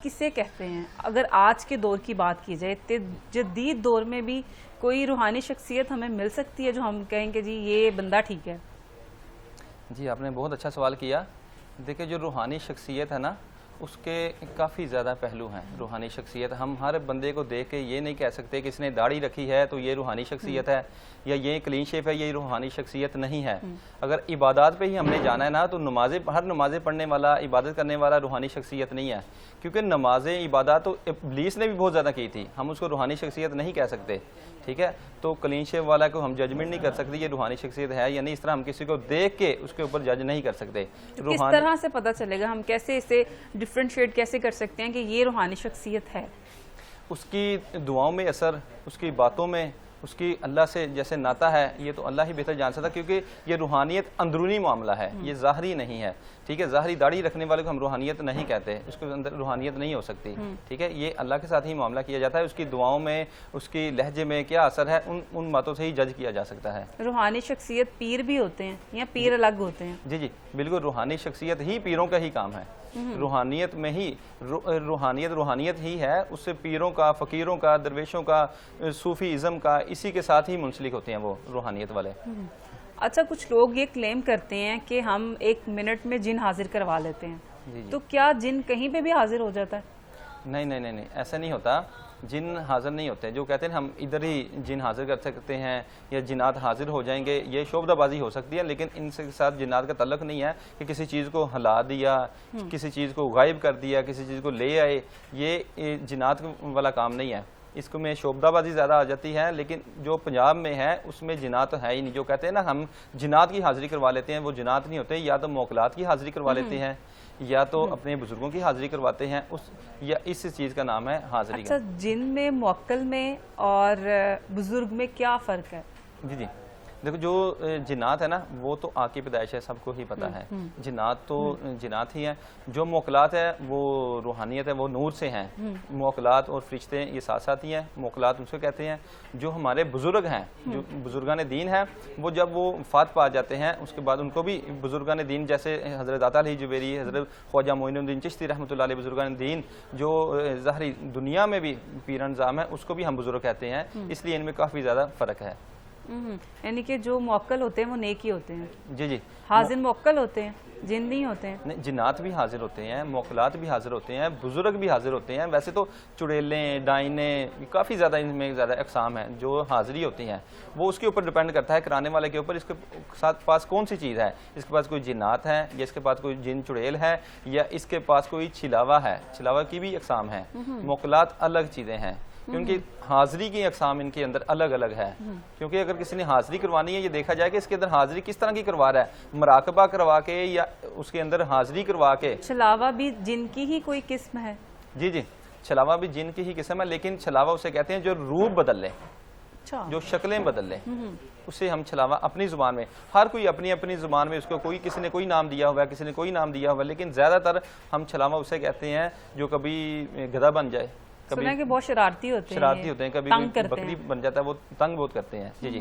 किसे कहते हैं? अगर आज के दौर की बात की जाए, जदीद दौर में भी कोई रूहानी शख्सियत हमें मिल सकती है जो हम कहें कि जी ये बंदा ठीक है? जी, आपने बहुत अच्छा सवाल किया। देखिए, जो रूहानी शख्सियत है ना, उसके काफ़ी ज़्यादा पहलू हैं। रूहानी शख्सियत, हम हर बंदे को देख के ये नहीं कह सकते कि इसने दाढ़ी रखी है तो ये रूहानी शख्सियत है, या ये क्लीन शेप है, ये रूहानी शख्सियत नहीं है। अगर इबादत पे ही हमने जाना है ना, तो हर नमाज़ें पढ़ने वाला, इबादत करने वाला रूहानी शख्सियत नहीं है। क्योंकि नमाज़ें, इबादत तो इब्लीस ने भी बहुत ज़्यादा की थी, हम उसको रूहानी शख्सियत नहीं कह सकते। ठीक है, तो क्लीन शेप वाला को हम जजमेंट नहीं कर सकते ये रूहानी शख्सियत है या नहीं। इस तरह हम किसी को देख के उसके ऊपर जज नहीं कर सकते। तो किस तरह से पता चलेगा, हम कैसे इसे डिफरेंशिएट कैसे कर सकते हैं कि ये रूहानी शख्सियत है? उसकी दुआओं में असर, उसकी बातों में, उसकी अल्लाह से जैसे नाता है, ये तो अल्लाह ही बेहतर जान सकता, क्योंकि ये रूहानियत अंदरूनी मामला है, ये ज़ाहरी नहीं है। ठीक है, ज़ाहरी दाढ़ी रखने वाले को हम रूहानियत नहीं कहते, उसके अंदर रूहानियत नहीं हो सकती। ठीक है, ये अल्लाह के साथ ही मामला किया जाता है। उसकी दुआओं में, उसकी लहजे में क्या असर है, उन बातों से ही जज किया जा सकता है। रूहानी शख्सियत पीर भी होते हैं या पीर अलग होते हैं? जी जी, बिल्कुल, रूहानी शख्सियत ही पीरों का ही काम है। रूहानियत में ही रूहानियत ही है, उससे पीरों का, फ़कीरों का, दरवेशों का, सूफीज़म का, इसी के साथ ही मुंसलिक होते हैं वो रूहानियत वाले। अच्छा, कुछ लोग ये क्लेम करते हैं कि हम 1 मिनट में जिन हाजिर करवा लेते हैं। जी जी। तो क्या जिन कहीं पे भी हाजिर हो जाता है? नहीं नहीं नहीं नहीं, ऐसा नहीं होता। जिन हाजिर नहीं होते। जो कहते हैं हम इधर ही जिन हाजिर कर सकते हैं या जिन्नात हाजिर हो जाएंगे, ये शोबदाबाजी हो सकती है, लेकिन इनके साथ जिन्नात का तल्लुक नहीं है कि किसी चीज़ को हिला दिया, किसी चीज़ को गायब कर दिया, किसी चीज़ को ले आए। ये जिन्नात वाला काम नहीं है। इसको में शोबदाबाजी ज़्यादा आ जाती है, लेकिन जो पंजाब में है उसमें जिन्नात है ही नहीं। जो कहते हैं ना हम जिन्नात की हाज़िरी करवा लेते हैं, वो जिन्नात नहीं होते। या तो मोकलात की हाज़िरी करवा लेते हैं, या तो अपने बुजुर्गों की हाज़िरी करवाते हैं, या इस चीज़ का नाम है हाज़िरी। अच्छा, जिन में, मुअक्कल में और बुजुर्ग में क्या फ़र्क है? जी जी, देखो, जो जिन्नात है ना, वो तो आकी पैदाइश है, सबको ही पता है। जिन्नात तो जिन्नात ही है। जो मोकलात है वो रूहानियत है, वो नूर से हैं। मोकलात और फरिश्ते ये साथ साथ ही हैं। मोकलात उनको कहते हैं। जो हमारे बुजुर्ग हैं, जो बुजुर्गान दीन है, वो जब वो वफ़ात पा जाते हैं, उसके बाद उनको भी बुजुर्गान दीन, जैसे हज़रत अता अली जुबैरी, हज़रत ख्वाजा मोइनुद्दीन चिश्ती रहमतुल्लाह अलैह, बुजुर्गान दीन जो ज़ाहरी दुनिया में भी पीर निज़ाम है, उसको भी हम बुजुर्ग कहते हैं। इसलिए इनमें काफ़ी ज़्यादा फ़र्क है। यानी कि जो मुअक्कल होते हैं वो नेक ही होते हैं? जी जी। हाजिर मुअक्कल होते हैं, जिन नहीं होते हैं? नहीं, जिन्नात भी हाजिर होते हैं, मोकलात भी हाजिर होते हैं, बुजुर्ग भी हाजिर होते हैं। वैसे तो चुड़ैलें, डाइने, काफ़ी ज़्यादा इनमें ज़्यादा अक़साम हैं जो हाजिरी होती हैं। वो उसके ऊपर डिपेंड करता है, कराने वाले के ऊपर, इसके साथ पास कौन सी चीज़ है। इसके पास कोई जिन्नात है, या इसके पास कोई जिन चुड़ैल है, या इसके पास कोई छिलावा है। छिलावा की भी अक़साम है। मोकलात अलग चीज़ें हैं, क्योंकि हाज़िरी की अक़साम इनके अंदर अलग अलग है। क्योंकि अगर किसी ने हाज़िरी करवानी है, ये देखा जाए कि इसके अंदर हाज़िरी किस तरह की करवा रहा है, मुराकबा करवा के या उसके अंदर हाज़िरी करवा के। छलावा भी जिन की ही कोई किस्म है? जी जी, छलावा भी जिन की ही किस्म है, लेकिन छलावा उसे कहते हैं जो रूप बदल ले, जो शक्लें बदल ले, उसे हम छलावा अपनी ज़ुबान में, हर कोई अपनी अपनी ज़ुबान में उसको किसी ने कोई नाम दिया हुआ है, किसी ने कोई नाम दिया हुआ है, लेकिन ज़्यादातर हम छलावा उसे कहते हैं जो कभी गधा बन जाए, कभी बहुत शरारती होते हैं, कभी बकरी बन जाता है, वो तंग बहुत करते हैं। जी जी।